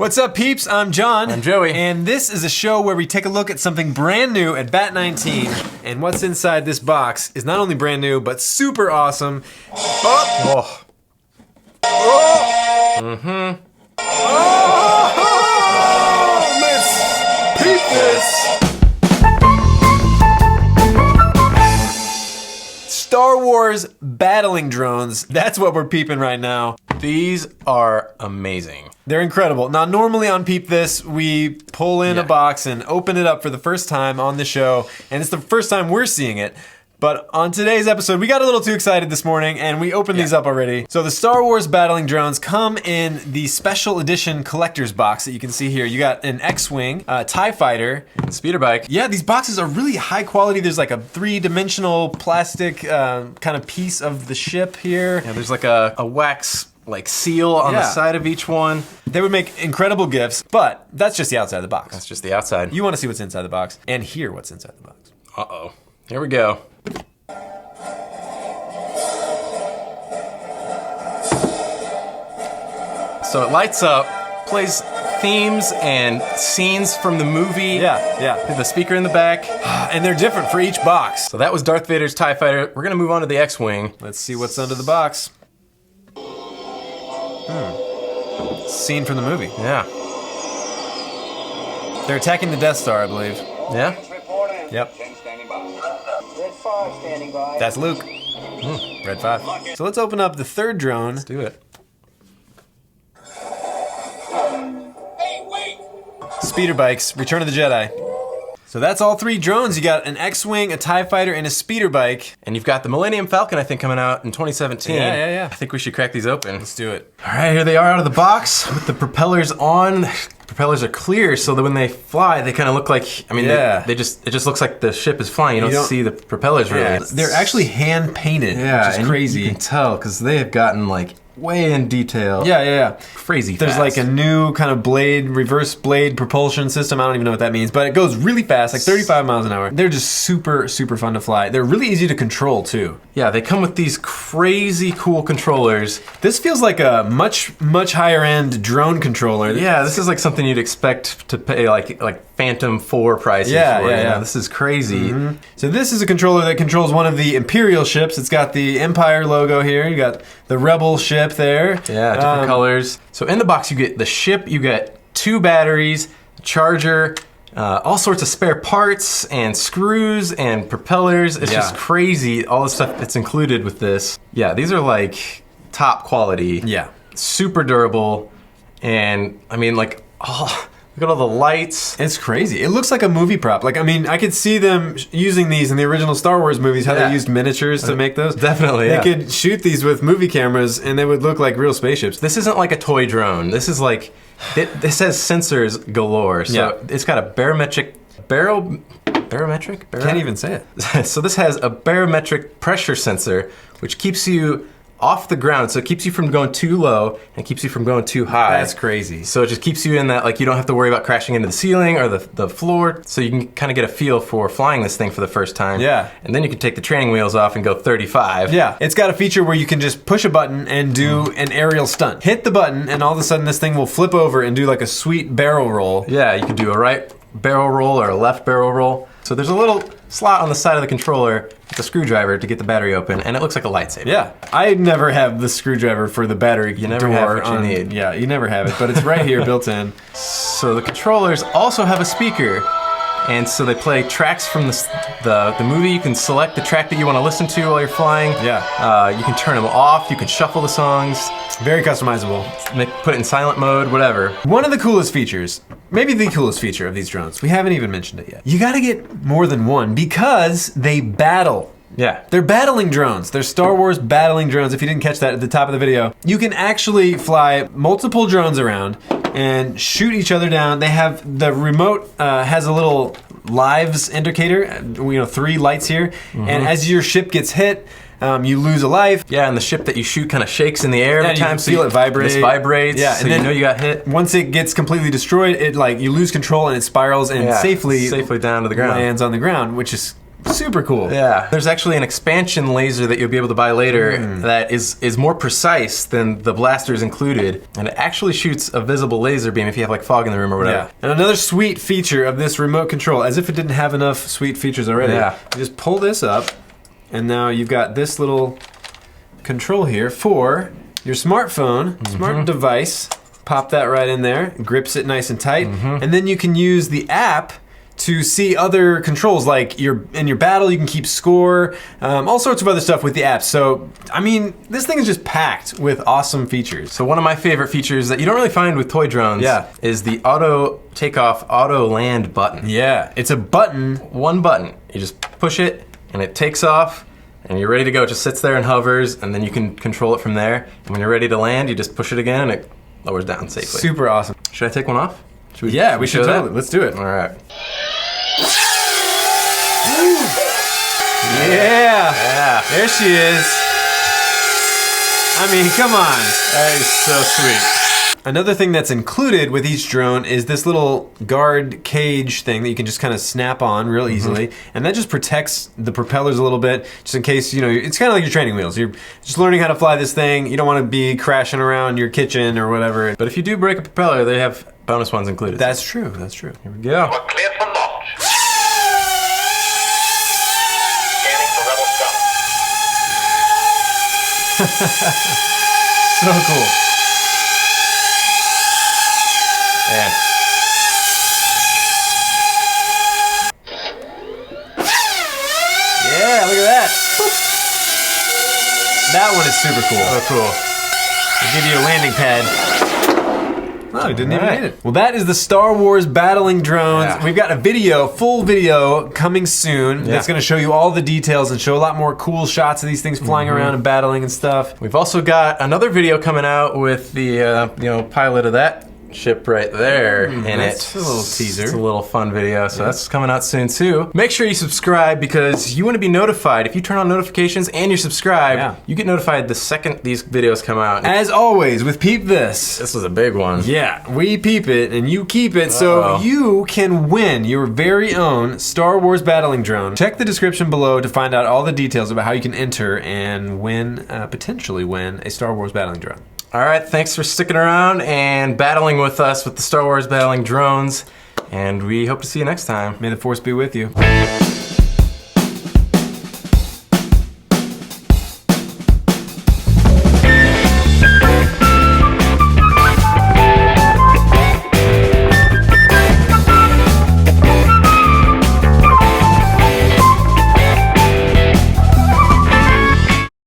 What's up, peeps? I'm John. I'm Joey. And this is a show where we take a look at something brand new at Bat 19. And what's inside this box is not only brand new, but super awesome. Oh! Oh! Mm-hmm. Oh! Let's peep this! Star Wars battling drones. That's what we're peeping right now. These are amazing. They're incredible. Now, normally on Peep This, we pull in a box and open it up for the first time on the show, and it's the first time we're seeing it. But on today's episode, we got a little too excited this morning, and we opened these up already. So the Star Wars battling drones come in the special edition collector's box that you can see here. You got an X-Wing, a TIE Fighter, speeder bike. Yeah, these boxes are really high quality. There's like a three-dimensional plastic kind of piece of the ship here. Yeah, there's like a wax seal on the side of each one. They would make incredible gifts, but that's just the outside of the box. That's just the outside. You want to see what's inside the box and hear what's inside the box. Uh-oh. Here we go. So it lights up, plays themes and scenes from the movie. Yeah. The speaker in the back. And they're different for each box. So that was Darth Vader's TIE Fighter. We're gonna move on to the X-Wing. Let's see what's under the box. Scene from the movie. Yeah. They're attacking the Death Star, I believe. Yeah? Yep. Red 5 standing by. That's Luke. Red 5. So let's open up the third drone. Let's do it. Hey, wait! Speeder bikes, Return of the Jedi. So that's all three drones. You got an X-Wing, a TIE Fighter, and a speeder bike. And you've got the Millennium Falcon, I think, coming out in 2017. Yeah. I think we should crack these open. Let's do it. All right, here they are out of the box with the propellers on. The propellers are clear, so that when they fly, they kind of look like, I mean, it just looks like the ship is flying. You don't see the propellers really. Yeah, they're actually hand painted, which is crazy. You can tell, because they have gotten like way in detail. Yeah. Crazy There's fast. like a new kind of reverse blade propulsion system. I don't even know what that means, but it goes really fast, like 35 miles an hour. They're just super fun to fly. They're really easy to control too. Yeah, they come with these crazy cool controllers. This feels like a much higher end drone controller. Yeah, this is like something you'd expect to pay like Phantom 4 prices for. Yeah. This is crazy. So this is a controller that controls one of the Imperial ships. It's got the Empire logo here. You got the Rebel ship there. Yeah, different colors. So in the box you get the ship, you get 2 batteries, a charger, all sorts of spare parts and screws and propellers. It's just crazy, all the stuff that's included with this. Yeah, these are like top quality. Yeah. Super durable. And I mean like, look at all the lights. It's crazy. It looks like a movie prop. Like, I mean, I could see them using these in the original Star Wars movies, how they used miniatures to make those. Definitely, They could shoot these with movie cameras and they would look like real spaceships. This isn't like a toy drone. This is like, this has sensors galore. So it's got a barometric. Can't even say it. So this has a barometric pressure sensor, which keeps you off the ground, so it keeps you from going too low and keeps you from going too high. That's crazy. So it just keeps you in that, like, you don't have to worry about crashing into the ceiling or the floor, so you can kind of get a feel for flying this thing for the first time. Yeah. And then you can take the training wheels off and go 35. Yeah, it's got a feature where you can just push a button and do an aerial stunt. Hit the button and all of a sudden this thing will flip over and do like a sweet barrel roll. Yeah, you can do a right barrel roll or a left barrel roll. So there's a little slot on the side of the controller with a screwdriver to get the battery open, and it looks like a lightsaber. Yeah, I never have the screwdriver for the battery. You never have what you need. Yeah, you never have it, but it's right here built in. So the controllers also have a speaker, and so they play tracks from the movie. You can select the track that you want to listen to while you're flying. Yeah. You can turn them off. You can shuffle the songs. Very customizable. Put it in silent mode, whatever. One of the coolest features, maybe the coolest feature of these drones, we haven't even mentioned it yet. You gotta get more than one because they battle. Yeah. They're battling drones. They're Star Wars battling drones. If you didn't catch that at the top of the video, you can actually fly multiple drones around and shoot each other down. They have, the remote has a little lives indicator, 3 lights here. And as your ship gets hit, you lose a life. Yeah, and the ship that you shoot kind of shakes in the air every time. So you feel it vibrate. This vibrates, so you know you got hit. Once it gets completely destroyed, you lose control and it spirals and safely down to the ground. lands on the ground, which is Super cool. Yeah. There's actually an expansion laser that you'll be able to buy later that is more precise than the blasters included, and it actually shoots a visible laser beam if you have like fog in the room or whatever. Yeah. And another sweet feature of this remote control, as if it didn't have enough sweet features already. Yeah. You just pull this up, and now you've got this little control here for your smartphone, smart device. Pop that right in there, grips it nice and tight, and then you can use the app to see other controls, like in your battle you can keep score, all sorts of other stuff with the app. So, I mean, this thing is just packed with awesome features. So one of my favorite features that you don't really find with toy drones is the auto takeoff, auto land button. Yeah, it's a button. One button. You just push it and it takes off and you're ready to go. It just sits there and hovers, and then you can control it from there. And when you're ready to land, you just push it again and it lowers down safely. Super awesome. Should I take one off? We should totally. That? Let's do it. All right. Yeah. There she is. I mean, come on. That is so sweet. Another thing that's included with each drone is this little guard cage thing that you can just kind of snap on real easily, and that just protects the propellers a little bit, just in case, you know, it's kind of like your training wheels. You're just learning how to fly this thing. You don't want to be crashing around your kitchen or whatever. But if you do break a propeller, they have bonus ones included. That's true. That's true. Here we go. We're clear for launch. Scanning for rebel scum. So cool. And Yeah, look at that. That one is super cool. oh, cool. I'll give you a landing pad. Oh, it didn't even Alright. need it. Well, that is the Star Wars battling drones. Yeah. We've got a video, full video, coming soon. That's going to show you all the details and show a lot more cool shots of these things flying around and battling and stuff. We've also got another video coming out with the pilot of that ship right there in That's it. a little teaser. It's a little fun video, so that's coming out soon too. Make sure you subscribe because you want to be notified. If you turn on notifications and you're subscribed, you get notified the second these videos come out. As always, with Peep This. This was a big one. Yeah, we peep it and you keep it so you can win your very own Star Wars battling drone. Check the description below to find out all the details about how you can enter and win, potentially win, a Star Wars battling drone. All right, thanks for sticking around and battling with us with the Star Wars battling drones, and we hope to see you next time. May the Force be with you.